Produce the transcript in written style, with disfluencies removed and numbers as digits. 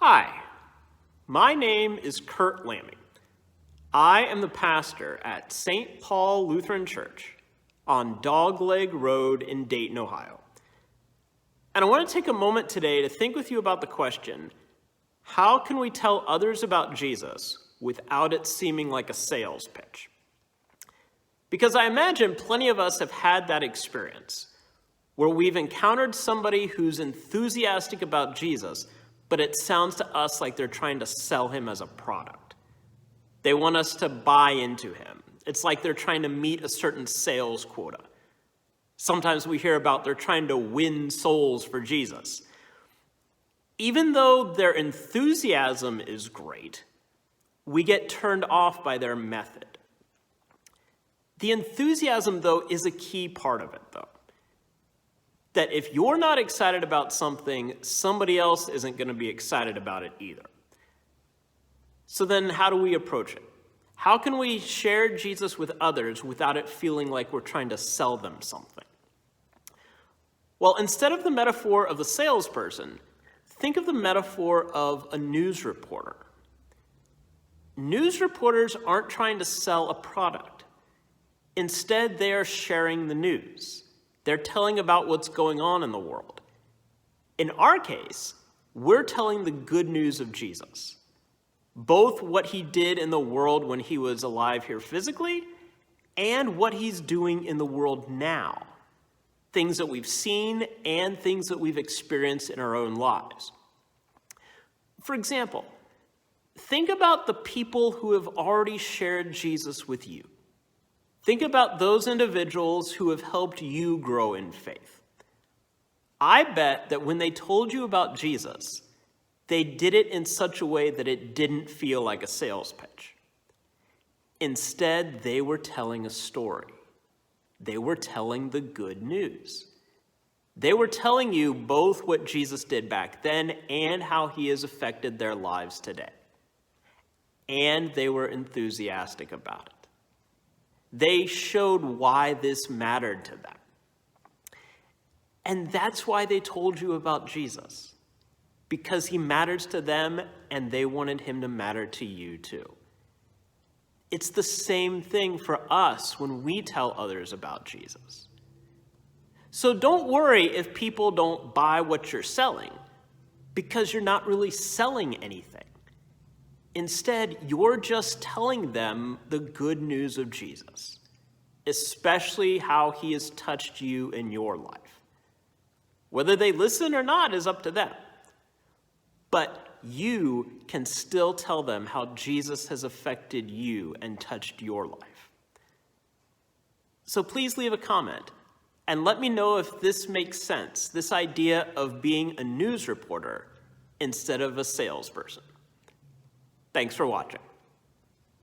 Hi, my name is Kurt Lamming. I am the pastor at St Paul Lutheran Church on Dogleg Road in Dayton, Ohio. And I want to take a moment today to think with you about the question, how can we tell others about Jesus without it seeming like a sales pitch? Because I imagine plenty of us have had that experience where we've encountered somebody who's enthusiastic about Jesus, but it sounds to us like they're trying to sell him as a product. They want us to buy into him. It's like they're trying to meet a certain sales quota. Sometimes we hear about they're trying to win souls for Jesus. Even though their enthusiasm is great, we get turned off by their method. The enthusiasm, though, is a key part of it, though. That if you're not excited about something, somebody else isn't going to be excited about it either. So then how do we approach it? How can we share Jesus with others without it feeling like we're trying to sell them something? Well, instead of the metaphor of the salesperson, think of the metaphor of a news reporter. News reporters aren't trying to sell a product. Instead, they are sharing the news. They're telling about what's going on in the world. In our case, we're telling the good news of Jesus, both what he did in the world when he was alive here physically and what he's doing in the world now, things that we've seen and things that we've experienced in our own lives. For example, think about the people who have already shared Jesus with you. Think about those individuals who have helped you grow in faith. I bet that when they told you about Jesus, they did it in such a way that it didn't feel like a sales pitch. Instead, they were telling a story. They were telling the good news. They were telling you both what Jesus did back then and how he has affected their lives today. And they were enthusiastic about it. They showed why this mattered to them. And that's why they told you about Jesus, because he matters to them and they wanted him to matter to you too. It's the same thing for us when we tell others about Jesus. So don't worry if people don't buy what you're selling, because you're not really selling anything. Instead, you're just telling them the good news of Jesus, especially how he has touched you in your life. Whether they listen or not is up to them. But you can still tell them how Jesus has affected you and touched your life. So please leave a comment and let me know if this makes sense, this idea of being a news reporter instead of a salesperson. Thanks for watching.